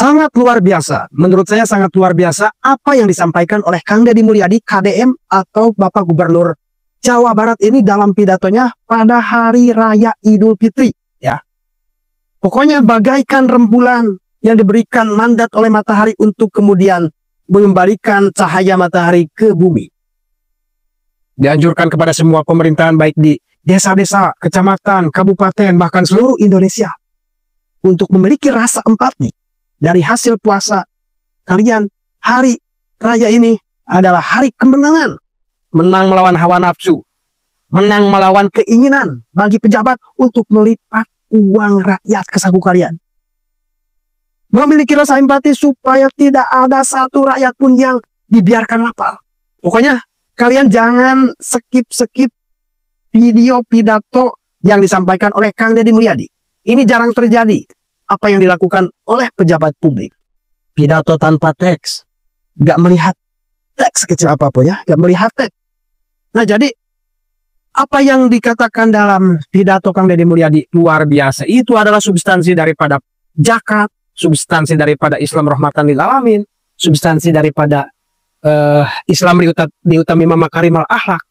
Sangat luar biasa. Menurut saya sangat luar biasa apa yang disampaikan oleh Kang Deddy Mulyadi, KDM atau Bapak Gubernur Jawa Barat ini dalam pidatonya pada Hari Raya Idul Fitri. Ya, pokoknya bagaikan rembulan yang diberikan mandat oleh matahari untuk kemudian mengembalikan cahaya matahari ke bumi. Dianjurkan kepada semua pemerintahan baik di desa-desa, kecamatan, kabupaten, bahkan seluruh Indonesia untuk memiliki rasa empati. Dari hasil puasa kalian, hari raya ini adalah hari kemenangan. Menang melawan hawa nafsu. Menang melawan keinginan bagi pejabat untuk melipat uang rakyat ke saku kalian. Memiliki rasa empati supaya tidak ada satu rakyat pun yang dibiarkan lapar. Pokoknya kalian jangan skip-skip video pidato yang disampaikan oleh Kang Deddy Mulyadi. Ini jarang terjadi. Apa yang dilakukan oleh pejabat publik. Pidato tanpa teks. Gak melihat teks kecil apapun ya. Gak melihat teks. Nah jadi, apa yang dikatakan dalam pidato Kang Deddy Mulyadi luar biasa. Itu adalah substansi daripada zakat, substansi daripada Islam rahmatan lil alamin, substansi daripada Islam diutami makarimal akhlak.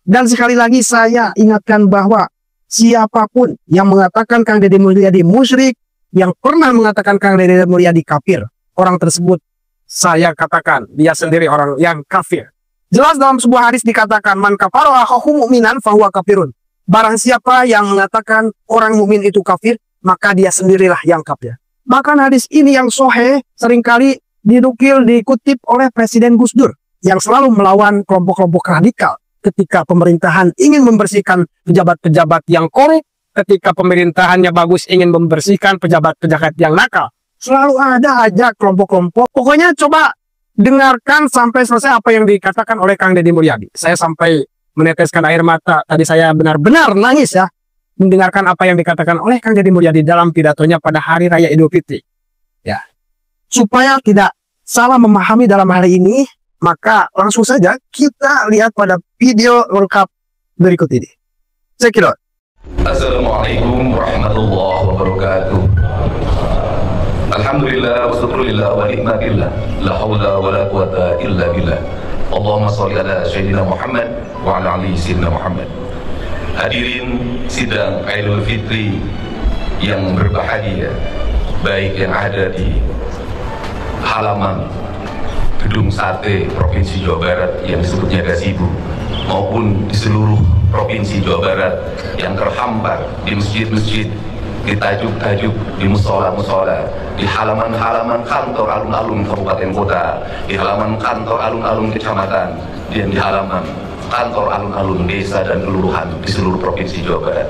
Dan sekali lagi saya ingatkan bahwa siapapun yang mengatakan Kang Deddy Mulyadi musyrik, yang pernah mengatakan Kang Deddy Mulyadi kafir, orang tersebut saya katakan dia sendiri orang yang kafir. Jelas dalam sebuah hadis dikatakan man kafara akhahu mu'minan fahuwa kafirun. Barang siapa yang mengatakan orang mukmin itu kafir, maka dia sendirilah yang kafir. Bahkan hadis ini yang sahih seringkali dinukil dikutip oleh Presiden Gus Dur yang selalu melawan kelompok-kelompok radikal ketika pemerintahan ingin membersihkan pejabat-pejabat yang korek. Ketika pemerintahannya bagus ingin membersihkan pejabat-pejabat yang nakal. Selalu ada aja kelompok-kelompok. Pokoknya coba dengarkan sampai selesai apa yang dikatakan oleh Kang Deddy Mulyadi. Saya sampai meneteskan air mata. Tadi saya benar-benar nangis ya. Mendengarkan apa yang dikatakan oleh Kang Deddy Mulyadi dalam pidatonya pada Hari Raya Idul Fitri. Ya. Supaya tidak salah memahami dalam hal ini, maka langsung saja kita lihat pada video lengkap berikut ini. Check it out. Assalamualaikum warahmatullahi wabarakatuh. Alhamdulillah wa syukurillah wa nikmatillah. La haula wa la quwata illa billah. Allahumma sholli ala Sayyidina Muhammad wa ala ali Sayyidina Muhammad. Hadirin sidang Idul Fitri yang berbahagia, baik yang ada di halaman Gedung Sate Provinsi Jawa Barat yang disebutnya Gazebo, maupun di seluruh Provinsi Jawa Barat yang terhampar di masjid-masjid, di tajuk-tajuk, di musola-musola, di halaman-halaman kantor alun-alun kabupaten kota, di halaman kantor alun-alun kecamatan, dan di halaman kantor alun-alun desa dan kelurahan di seluruh Provinsi Jawa Barat.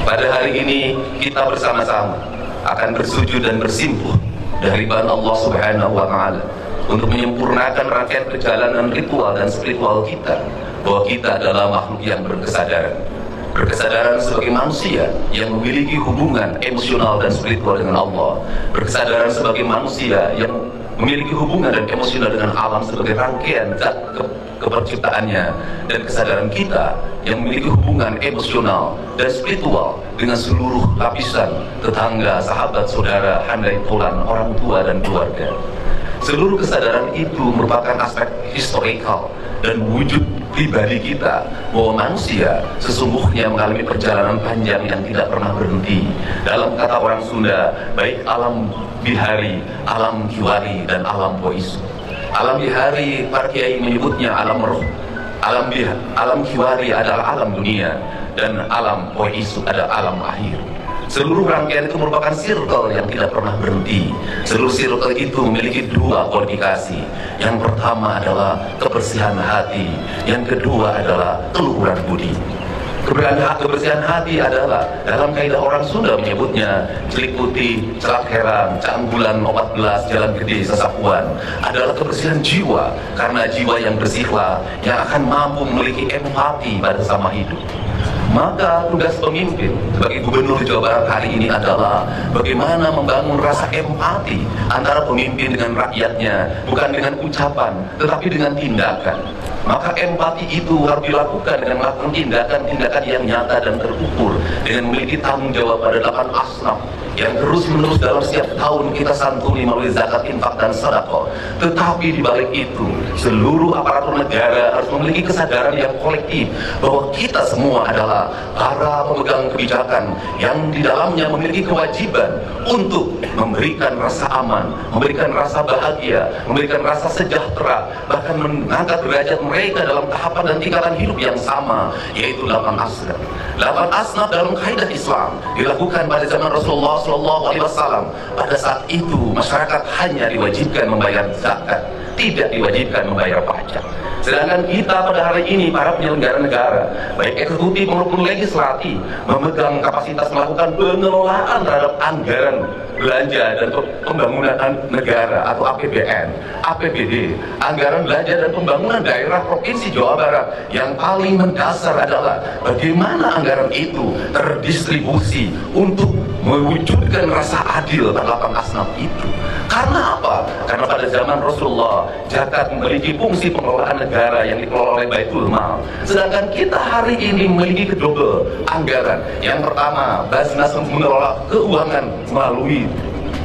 Pada hari ini kita bersama-sama akan bersujud dan bersimpuh dari hadirat Allah Subhanahu wa Ta'ala untuk menyempurnakan rangkaian perjalanan ritual dan spiritual kita, bahwa kita adalah makhluk yang berkesadaran sebagai manusia yang memiliki hubungan emosional dan spiritual dengan Allah, berkesadaran sebagai manusia yang memiliki hubungan dan emosional dengan alam sebagai rangkaian keperciptaannya, dan kesadaran kita yang memiliki hubungan emosional dan spiritual dengan seluruh lapisan tetangga, sahabat, saudara, handai tolan, orang tua dan keluarga. Seluruh kesadaran itu merupakan aspek historikal dan wujud pribadi kita, bahwa manusia sesungguhnya mengalami perjalanan panjang yang tidak pernah berhenti. Dalam kata orang Sunda, baik alam bihari, alam kiwari, dan alam poisu. Alam bihari, para kiai menyebutnya alam roh. Alam kiwari adalah alam dunia, dan alam poisu adalah alam akhir. Seluruh rangkaian itu merupakan circle yang tidak pernah berhenti. Seluruh circle itu memiliki dua kualifikasi. Yang pertama adalah kebersihan hati, yang kedua adalah keluhuran budi. Kebersihan hati adalah, dalam kaidah orang Sunda menyebutnya celik putih, celak herang, canggulan, obat belas, jalan gede, sesapuan, adalah kebersihan jiwa. Karena jiwa yang bersihlah yang akan mampu memiliki empati pada sama hidup. Maka tugas pemimpin sebagai Gubernur Jawa Barat hari ini adalah bagaimana membangun rasa empati antara pemimpin dengan rakyatnya, bukan dengan ucapan, tetapi dengan tindakan. Maka empati itu harus dilakukan dengan melakukan tindakan-tindakan yang nyata dan terukur, dengan memiliki tanggung jawab pada 8 asnaf yang terus-menerus dalam setiap tahun kita santuni melalui zakat, infak, dan sedekah. Tetapi di balik itu, seluruh aparatur negara harus memiliki kesadaran yang kolektif bahwa kita semua adalah para pemegang kebijakan yang di dalamnya memiliki kewajiban untuk memberikan rasa aman, memberikan rasa bahagia, memberikan rasa sejahtera, bahkan mengangkat derajat mereka dalam tahapan dan tingkatan hidup yang sama, yaitu 8 asnaf. 8 asnaf dalam kaidah Islam dilakukan pada zaman Rasulullah SAW. Pada saat itu masyarakat hanya diwajibkan membayar zakat, tidak diwajibkan membayar pajak. Sedangkan kita pada hari ini, para penyelenggara negara, baik eksekutif maupun legislatif, memegang kapasitas melakukan pengelolaan terhadap anggaran belanja dan pembangunan negara atau APBN, APBD, anggaran belanja dan pembangunan daerah Provinsi Jawa Barat. Yang paling mendasar adalah bagaimana anggaran itu terdistribusi untuk mewujudkan rasa adil pada 8 asnaf itu. Karena apa? Karena pada zaman Rasulullah, zakat memiliki fungsi pengelolaan negara yang dikelola oleh Baitul Mal. Sedangkan kita hari ini memiliki kedua anggaran. Yang pertama, Basnas mengelola keuangan melalui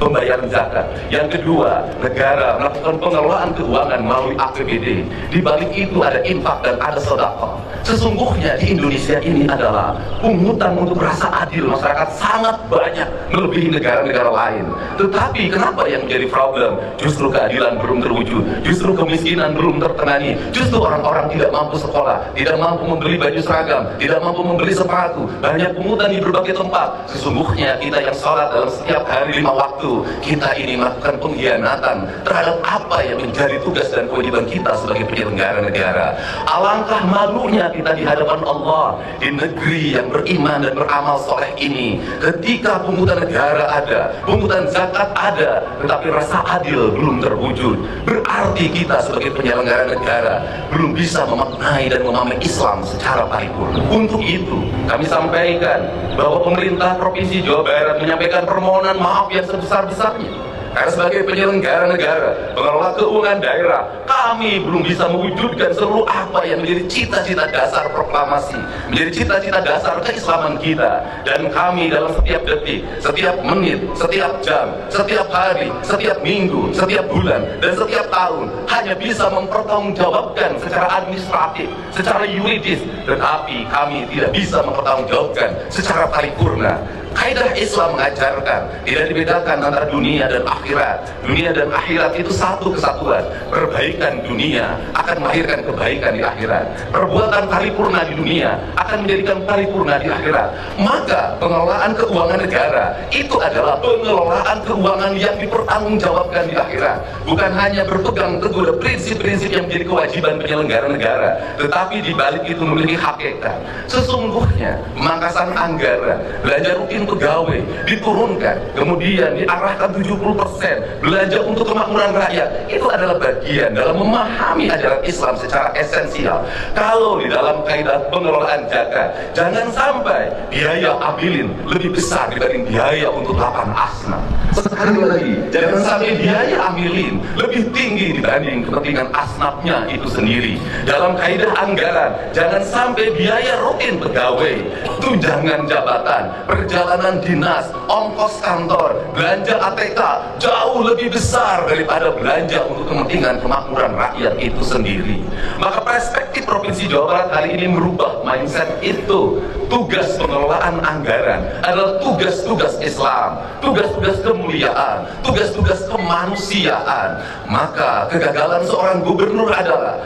pembayaran zakat. Yang kedua, negara melakukan pengelolaan keuangan melalui APBD. Di balik itu ada infak dan ada sedekah. Sesungguhnya di Indonesia ini adalah pungutan untuk rasa adil masyarakat sangat banyak melebihi negara-negara lain. Tetapi kenapa yang menjadi problem? Justru keadilan belum terwujud, justru kemiskinan belum tertangani, justru orang-orang tidak mampu sekolah, tidak mampu membeli baju seragam, tidak mampu membeli sepatu, banyak pungutan di berbagai tempat. Sesungguhnya kita yang sholat dalam setiap hari 5 waktu, kita ini melakukan pengkhianatan terhadap apa yang menjadi tugas dan kewajiban kita sebagai penyelenggara negara. Alangkah malunya kita di hadapan Allah di negeri yang beriman dan beramal soleh ini, ketika pungutan negara ada, pungutan zakat ada, tetapi rasa adil belum terwujud. Berarti kita sebagai penyelenggara negara belum bisa memaknai dan memahami Islam secara paripurna. Untuk itu kami sampaikan bahwa pemerintah Provinsi Jawa Barat menyampaikan permohonan maaf yang sebesar-besarnya. Karena sebagai penyelenggara negara, pengelola keuangan daerah, kami belum bisa mewujudkan seluruh apa yang menjadi cita-cita dasar proklamasi, menjadi cita-cita dasar keislaman kita. Dan kami dalam setiap detik, setiap menit, setiap jam, setiap hari, setiap minggu, setiap bulan, dan setiap tahun hanya bisa mempertanggungjawabkan secara administratif, secara yuridis, tetapi kami tidak bisa mempertanggungjawabkan secara paripurna. Kaidah Islam mengajarkan tidak dibedakan antara dunia dan akhirat. Dunia dan akhirat itu satu kesatuan. Perbaikan dunia akan melahirkan kebaikan di akhirat. Perbuatan paripurna di dunia akan menjadikan paripurna di akhirat. Maka pengelolaan keuangan negara itu adalah pengelolaan keuangan yang dipertanggungjawabkan di akhirat. Bukan hanya berpegang teguh pada prinsip-prinsip yang menjadi kewajiban penyelenggara negara, tetapi di balik itu memiliki hakikat. Sesungguhnya pemangkasan anggaran, belanja rutin pegawai diturunkan, kemudian diarahkan 70% belanja untuk kemakmuran rakyat. Itu adalah bagian dalam memahami ajaran Islam secara esensial. Kalau di dalam kaidah pengelolaan zakat, jangan sampai biaya abilin lebih besar dibanding biaya untuk 8 asnaf. Sekali lagi, jangan sampai biaya amilin lebih tinggi dibanding kepentingan asnafnya itu sendiri. Dalam kaidah anggaran, jangan sampai biaya rutin pegawai, tunjangan jabatan, perjalanan dinas, ongkos kantor, belanja ATK jauh lebih besar daripada belanja untuk kepentingan kemakmuran rakyat itu sendiri. Maka perspektif Provinsi Jawa Barat hari ini merubah mindset itu. Tugas pengelolaan anggaran adalah tugas-tugas Islam, tugas-tugas kemuliaan, tugas-tugas kemanusiaan. Maka kegagalan seorang gubernur adalah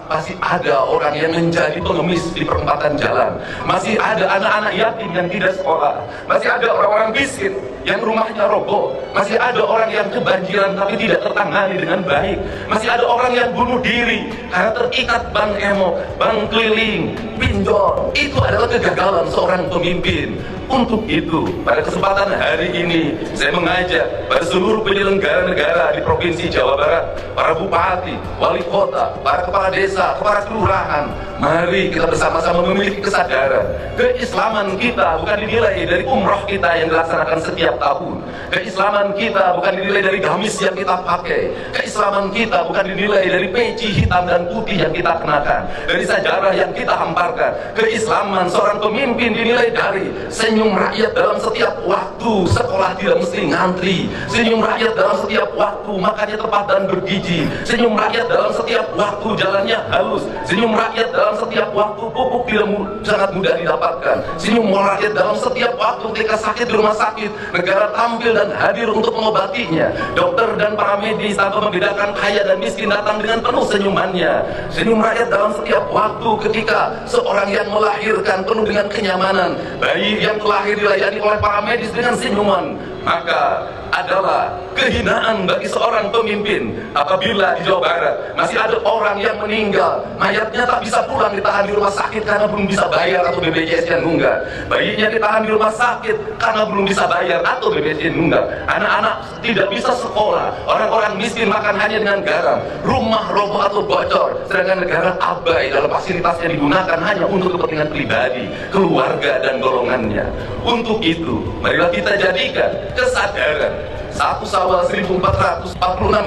masih ada orang yang menjadi pengemis di perempatan jalan, masih ada anak-anak yatim yang tidak sekolah, masih ada orang-orang miskin yang rumahnya roboh, masih ada orang yang kebanjiran tapi tidak tertangani dengan baik, masih ada orang yang bunuh diri karena terikat bank emo, bank keliling, pinjol. Itu adalah kegagalan seorang pemimpin. Untuk itu, pada kesempatan hari ini, saya mengajak pada seluruh penyelenggara negara di Provinsi Jawa Barat, para bupati, wali kota, para kepala desa, kepala kelurahan, mari kita bersama-sama memiliki kesadaran. Keislaman kita bukan dinilai dari umroh kita yang dilaksanakan setiap tahun. Keislaman kita bukan dinilai dari gamis yang kita pakai. Keislaman kita bukan dinilai dari peci hitam dan putih yang kita kenakan, dari sajarah yang kita hamparkan. Keislaman seorang pemimpin dinilai dari senyum rakyat dalam setiap waktu, sekolah tidak mesti ngantri. Senyum rakyat dalam setiap waktu, makannya tepat dan bergizi. Senyum rakyat dalam setiap waktu, jalannya halus. Senyum rakyat dalam setiap waktu, pupuk tidak sangat mudah didapatkan. Senyum rakyat dalam setiap waktu, ketika sakit di rumah sakit, negara tampil dan hadir untuk mengobatinya. Dokter dan para medis tanpa membedakan kaya dan miskin datang dengan penuh senyumannya. Senyum rakyat dalam setiap waktu, ketika seorang yang melahirkan penuh dengan kenyamanan, bayi yang lahir dilayani oleh para medis dengan senyuman. Maka adalah kehinaan bagi seorang pemimpin apabila di Jawa Barat masih ada orang yang meninggal, mayatnya tak bisa pulang, ditahan di rumah sakit karena belum bisa bayar atau BPJS yang nunggak. Bayinya ditahan di rumah sakit karena belum bisa bayar atau BPJS yang nunggak. Anak-anak tidak bisa sekolah, orang-orang miskin makan hanya dengan garam, rumah roboh atau bocor, sedangkan negara abai dalam fasilitas yang digunakan hanya untuk kepentingan pribadi, keluarga dan golongannya. Untuk itu, marilah kita jadikan kesadaran 1 Syawal 1446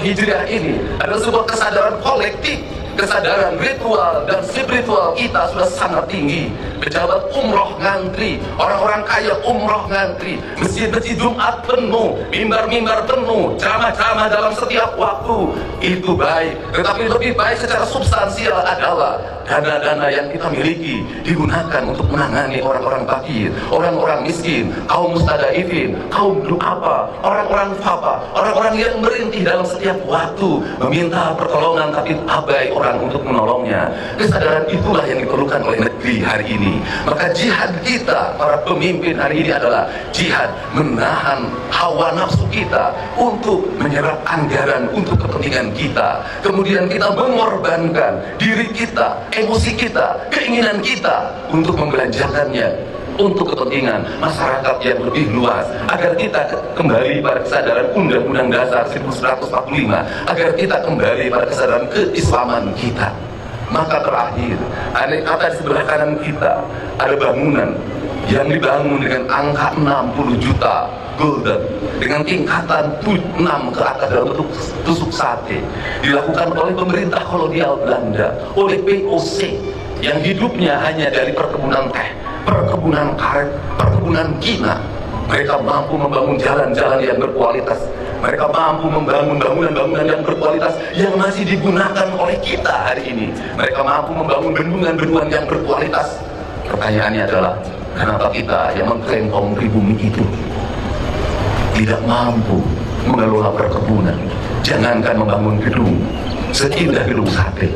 Hijriah ini adalah sebuah kesadaran kolektif, kesadaran ritual dan spiritual kita sudah sangat tinggi. Pejabat umroh ngantri, orang-orang kaya umroh ngantri, masjid-masjid Jumat penuh, mimbar-mimbar penuh, ceramah-ceramah dalam setiap waktu. Itu baik, tetapi lebih baik secara substansial adalah dana-dana yang kita miliki digunakan untuk menangani orang-orang fakir, orang-orang miskin, kaum mustadafin, kaum du'afa, orang-orang fafa, orang-orang yang merintih dalam setiap waktu meminta pertolongan tapi abai orang untuk menolongnya. Kesadaran itulah yang diperlukan oleh negeri hari ini. Maka jihad kita para pemimpin hari ini adalah jihad menahan hawa nafsu kita untuk menyerap anggaran untuk kepentingan kita. Kemudian kita mengorbankan diri kita, emosi kita, keinginan kita untuk membelanjakannya untuk kepentingan masyarakat yang lebih luas, agar kita kembali pada kesadaran Undang-Undang Dasar 1945, agar kita kembali pada kesadaran keislaman kita. Maka terakhir, ada di sebelah kanan kita ada bangunan yang dibangun dengan angka 60 juta golden, dengan tingkatan 6 ke atas dalam bentuk tusuk sate, dilakukan oleh pemerintah kolonial Belanda, oleh POC yang hidupnya hanya dari perkebunan teh, perkebunan karet, perkebunan gina. Mereka mampu membangun jalan-jalan yang berkualitas, mereka mampu membangun bangunan-bangunan yang berkualitas yang masih digunakan oleh kita hari ini. Mereka mampu membangun bendungan-bendungan yang berkualitas. Pertanyaannya adalah, kenapa kita yang mengklaim kaum pribumi itu tidak mampu mengelola perkebunan? Jangankan membangun gedung seindah gedung sate,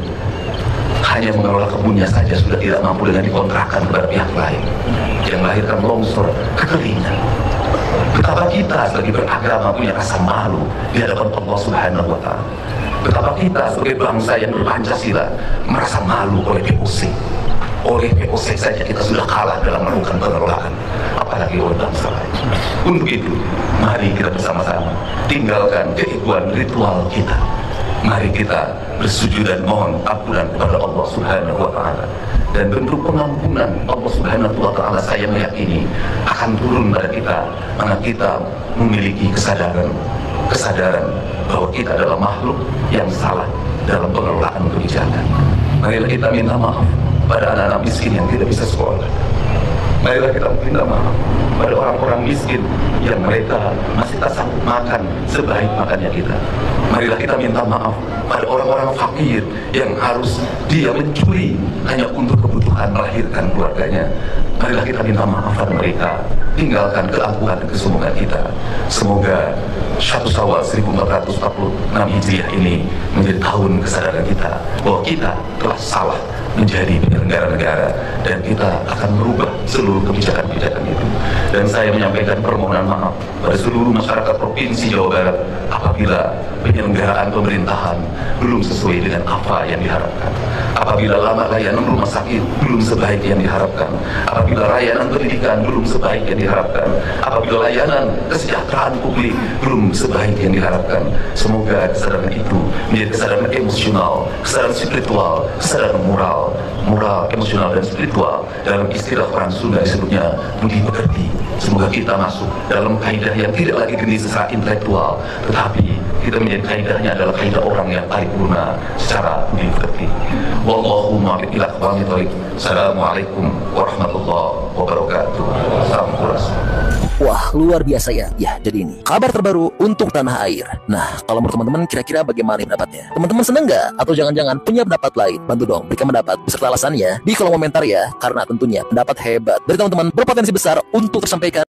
hanya mengelola kebunnya saja sudah tidak mampu dengan dikontrakkan kepada pihak lain, yang melahirkan longsor, kekeringan. Betapa kita sebagai beragama punya rasa malu di hadapan Allah Subhanahu wa Ta'ala. Betapa kita sebagai bangsa yang berpancasila merasa malu oleh POC. Oleh POC saja kita sudah kalah dalam melakukan pengelolaan, apalagi oleh bangsa lain. Untuk itu, mari kita bersama-sama tinggalkan keegoan ritual kita. Mari kita bersujud dan mohon ampunan kepada Allah Subhanahu wa Ta'ala. Dan bentuk pengampunan Allah Subhanahu wa Ta'ala, saya meyakini akan turun pada kita, mana kita memiliki kesadaran bahwa kita adalah makhluk yang salah dalam pengelolaan kebijakan. Marilah kita minta maaf pada anak-anak miskin yang tidak bisa sekolah. Marilah kita minta maaf pada orang-orang miskin yang mereka masih tak sanggup makan sebaik makannya kita. Marilah kita minta maaf pada orang-orang fakir yang harus dia mencuri hanya untuk kebutuhan melahirkan keluarganya. Marilah kita minta maaf pada mereka, tinggalkan keangkuhan dan kesombongan kita. Semoga 1 Syawal 1446 Hijriah ini menjadi tahun kesadaran kita bahwa kita telah salah menjadi penyelenggara negara, dan kita akan merubah seluruh seluruh kebijakan-kebijakan itu. Dan saya menyampaikan permohonan maaf pada seluruh masyarakat Provinsi Jawa Barat apabila penyelenggaraan pemerintahan belum sesuai dengan apa yang diharapkan, apabila lama layanan rumah sakit belum sebaik yang diharapkan, apabila layanan pendidikan belum sebaik yang diharapkan, apabila layanan kesejahteraan publik belum sebaik yang diharapkan. Semoga kesadaran itu menjadi kesadaran emosional, kesadaran spiritual, kesadaran moral, emosional dan spiritual. Dalam istilah orang Sunda disebutnya budi pekerti. Semoga kita masuk dalam kaidah yang tidak lagi geni secara intelektual, tetapi kita menjadi kaidahnya adalah kaidah orang yang paripurna secara budi pekerti. Wallahu muwaffiq ila aqwamit thoriq. Assalamualaikum warahmatullahi wabarakatuh. Wah, luar biasa ya. Ya, jadi ini kabar terbaru untuk tanah air. Nah, kalau menurut teman-teman kira-kira bagaimana pendapatnya? Teman-teman seneng nggak? Atau jangan-jangan punya pendapat lain? Bantu dong, berikan pendapat beserta alasannya di kolom komentar ya. Karena tentunya pendapat hebat dari teman-teman berpotensi besar untuk tersampaikan.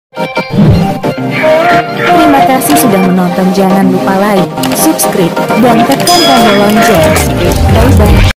Terima kasih sudah menonton. Jangan lupa like, subscribe, dan tekan tombol lonceng. Bye-bye.